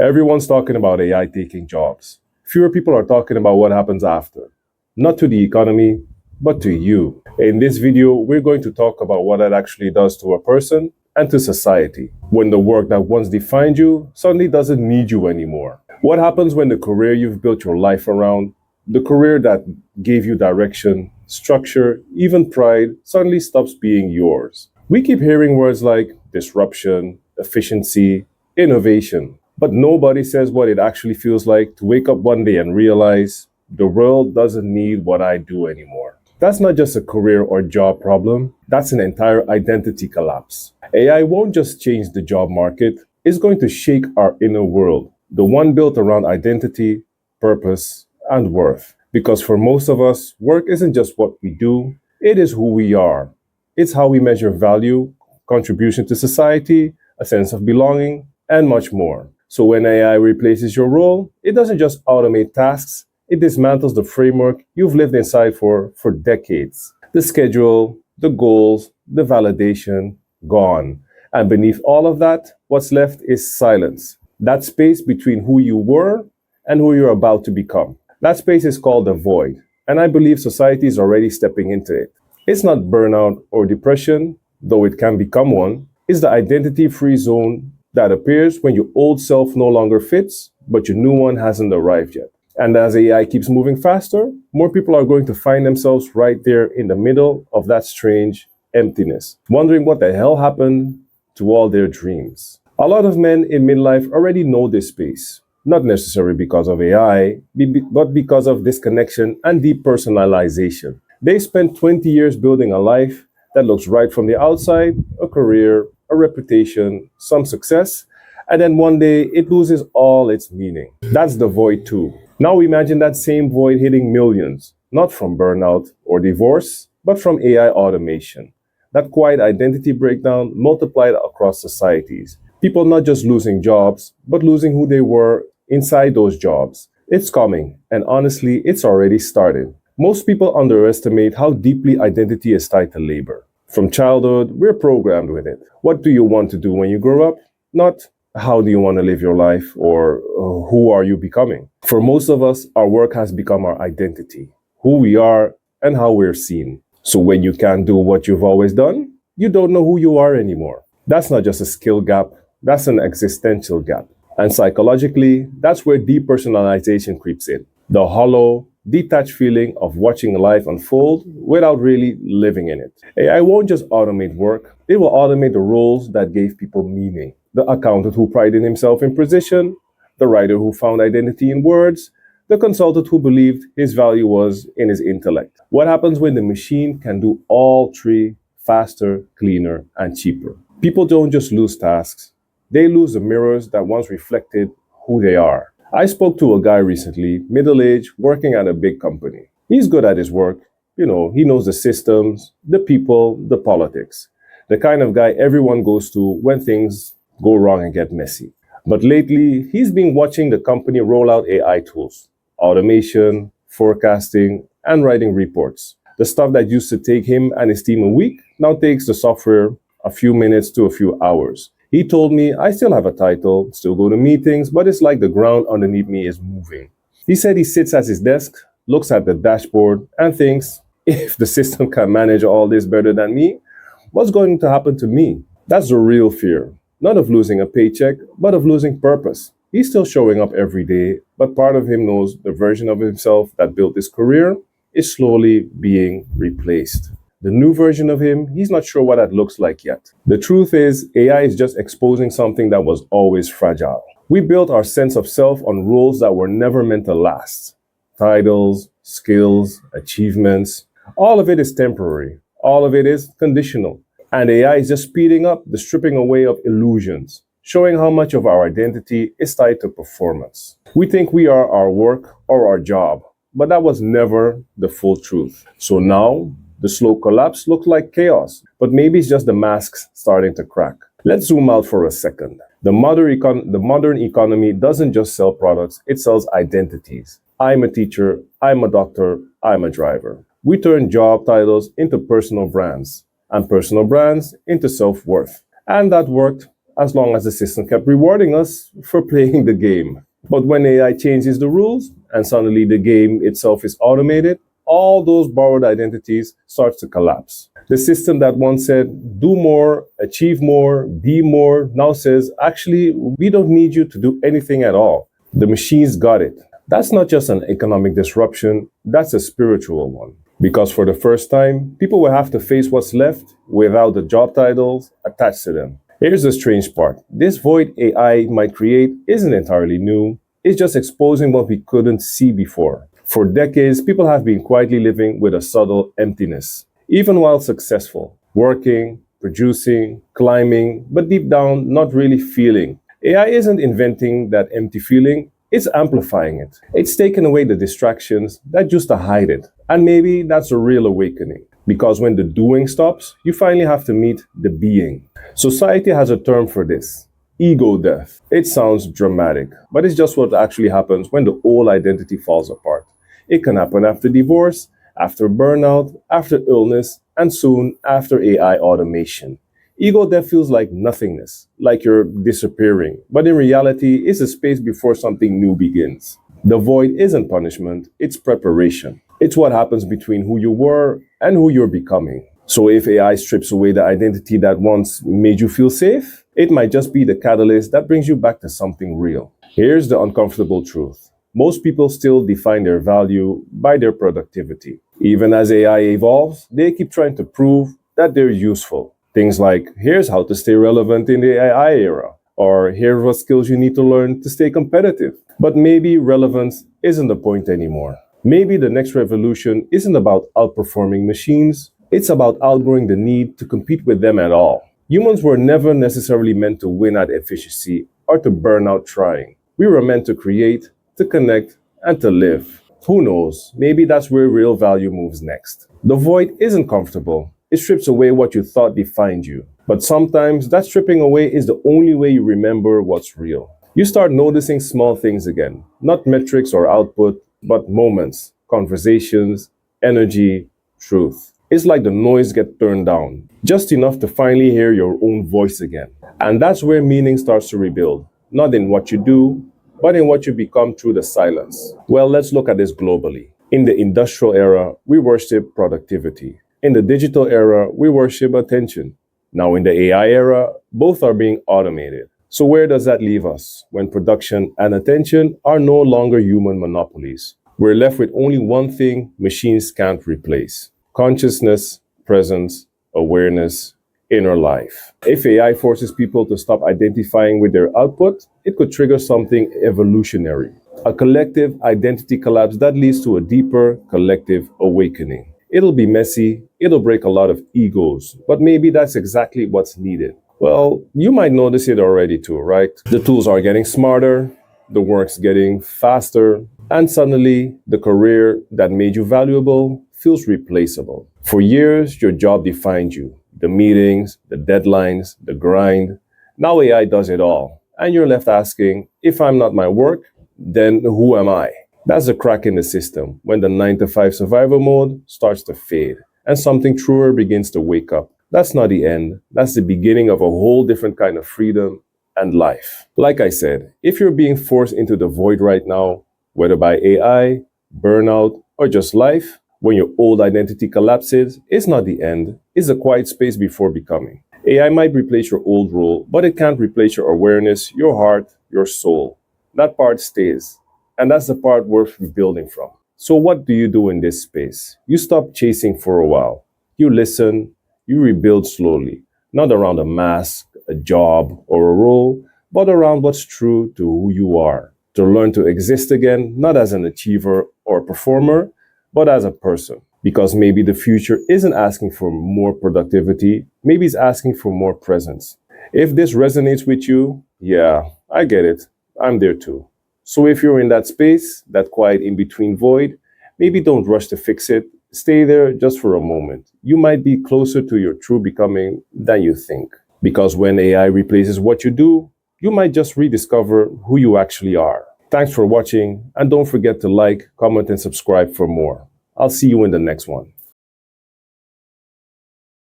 Everyone's talking about AI taking jobs. Fewer people are talking about what happens after. Not to the economy, but to you. In this video, we're going to talk about what that actually does to a person and to society when the work that once defined you suddenly doesn't need you anymore. What happens when the career you've built your life around, the career that gave you direction, structure, even pride, suddenly stops being yours? We keep hearing words like disruption, efficiency, innovation, but nobody says what it actually feels like to wake up one day and realize the world doesn't need what I do anymore. That's not just a career or job problem, that's an entire identity collapse. AI won't just change the job market, it's going to shake our inner world, the one built around identity, purpose, and worth. Because for most of us, work isn't just what we do, it is who we are. It's how we measure value, contribution to society, a sense of belonging, and much more. So when AI replaces your role, it doesn't just automate tasks, it dismantles the framework you've lived inside for decades. The schedule, the goals, the validation, gone. And beneath all of that, what's left is silence. That space between who you were and who you're about to become. That space is called the void, and I believe society is already stepping into it. It's not burnout or depression, though it can become one. It's the identity-free zone that appears when your old self no longer fits, but your new one hasn't arrived yet. And as AI keeps moving faster, more people are going to find themselves right there in the middle of that strange emptiness, wondering what the hell happened to all their dreams. A lot of men in midlife already know this space, not necessarily because of AI, but because of disconnection and depersonalization. They spent 20 years building a life that looks right from the outside, a career, a reputation, some success, and then one day it loses all its meaning. That's the void too. Now imagine that same void hitting millions, not from burnout or divorce, but from AI automation. That quiet identity breakdown multiplied across societies. People not just losing jobs, but losing who they were inside those jobs. It's coming, and honestly, it's already started. Most people underestimate how deeply identity is tied to labor. From childhood, we're programmed with it. What do you want to do when you grow up? Not how do you want to live your life or who are you becoming? For most of us, our work has become our identity, who we are and how we're seen. So when you can't do what you've always done, you don't know who you are anymore. That's not just a skill gap, that's an existential gap. And psychologically, that's where depersonalization creeps in. The hollow, detached feeling of watching life unfold without really living in it. AI won't just automate work, it will automate the roles that gave people meaning. The accountant who prided himself in precision, the writer who found identity in words, the consultant who believed his value was in his intellect. What happens when the machine can do all three faster, cleaner, and cheaper? People don't just lose tasks, they lose the mirrors that once reflected who they are. I spoke to a guy recently, middle-aged, working at a big company. He's good at his work. He knows the systems, the people, the politics. The kind of guy everyone goes to when things go wrong and get messy. But lately, he's been watching the company roll out AI tools, automation, forecasting, and writing reports. The stuff that used to take him and his team a week now takes the software a few minutes to a few hours. He told me, I still have a title, still go to meetings, but it's like the ground underneath me is moving. He said he sits at his desk, looks at the dashboard, and thinks, if the system can manage all this better than me, what's going to happen to me? That's the real fear. Not of losing a paycheck, but of losing purpose. He's still showing up every day, but part of him knows the version of himself that built his career is slowly being replaced. The new version of him, he's not sure what that looks like yet. The truth is, AI is just exposing something that was always fragile. We built our sense of self on roles that were never meant to last. Titles, skills, achievements, all of it is temporary. All of it is conditional. And AI is just speeding up the stripping away of illusions, showing how much of our identity is tied to performance. We think we are our work or our job, but that was never the full truth. So now, the slow collapse looks like chaos, but maybe it's just the masks starting to crack. Let's zoom out for a second. The modern economy doesn't just sell products, it sells identities. I'm a teacher, I'm a doctor, I'm a driver. We turn job titles into personal brands, and personal brands into self-worth. And that worked as long as the system kept rewarding us for playing the game. But when AI changes the rules and suddenly the game itself is automated, all those borrowed identities start to collapse. The system that once said, do more, achieve more, be more, now says, actually, we don't need you to do anything at all. The machines got it. That's not just an economic disruption, that's a spiritual one. Because for the first time, people will have to face what's left without the job titles attached to them. Here's the strange part. This void AI might create isn't entirely new. It's just exposing what we couldn't see before. For decades, people have been quietly living with a subtle emptiness, even while successful, working, producing, climbing, but deep down, not really feeling. AI isn't inventing that empty feeling, it's amplifying it. It's taken away the distractions that used to hide it. And maybe that's a real awakening. Because when the doing stops, you finally have to meet the being. Society has a term for this: ego death. It sounds dramatic, but it's just what actually happens when the old identity falls apart. It can happen after divorce, after burnout, after illness, and soon after AI automation. Ego death feels like nothingness, like you're disappearing, but in reality, it's a space before something new begins. The void isn't punishment, it's preparation. It's what happens between who you were and who you're becoming. So if AI strips away the identity that once made you feel safe, it might just be the catalyst that brings you back to something real. Here's the uncomfortable truth. Most people still define their value by their productivity. Even as AI evolves, they keep trying to prove that they're useful. Things like, here's how to stay relevant in the AI era, or here's what skills you need to learn to stay competitive. But maybe relevance isn't the point anymore. Maybe the next revolution isn't about outperforming machines, it's about outgrowing the need to compete with them at all. Humans were never necessarily meant to win at efficiency or to burn out trying. We were meant to create, to connect, and to live. Who knows, maybe that's where real value moves next. The void isn't comfortable. It strips away what you thought defined you. But sometimes that stripping away is the only way you remember what's real. You start noticing small things again, not metrics or output, but moments, conversations, energy, truth. It's like the noise gets turned down, just enough to finally hear your own voice again. And that's where meaning starts to rebuild, not in what you do, but in what you become through the silence. Well, let's look at this globally. In the industrial era, we worship productivity. In the digital era, we worship attention. Now in the AI era, both are being automated. So where does that leave us when production and attention are no longer human monopolies? We're left with only one thing machines can't replace: consciousness, presence, awareness, inner life. If AI forces people to stop identifying with their output, it could trigger something evolutionary, a collective identity collapse that leads to a deeper collective awakening. It'll be messy, it'll break a lot of egos, but maybe that's exactly what's needed. Well, you might notice it already too, right? The tools are getting smarter, the work's getting faster, and suddenly the career that made you valuable feels replaceable. For years, your job defined you. The meetings, the deadlines, the grind. Now AI does it all. And you're left asking, if I'm not my work, then who am I? That's a crack in the system when the 9-to-5 survival mode starts to fade and something truer begins to wake up. That's not the end. That's the beginning of a whole different kind of freedom and life. Like I said, if you're being forced into the void right now, whether by AI, burnout, or just life, when your old identity collapses, it's not the end. It's a quiet space before becoming. AI might replace your old role, but it can't replace your awareness, your heart, your soul. That part stays. And that's the part worth rebuilding from. So what do you do in this space? You stop chasing for a while. You listen, you rebuild slowly, not around a mask, a job, or a role, but around what's true to who you are. To learn to exist again, not as an achiever or a performer, but as a person. Because maybe the future isn't asking for more productivity, maybe it's asking for more presence. If this resonates with you, yeah, I get it. I'm there too. So if you're in that space, that quiet in-between void, maybe don't rush to fix it. Stay there just for a moment. You might be closer to your true becoming than you think. Because when AI replaces what you do, you might just rediscover who you actually are. Thanks for watching, and don't forget to like, comment, and subscribe for more. I'll see you in the next one.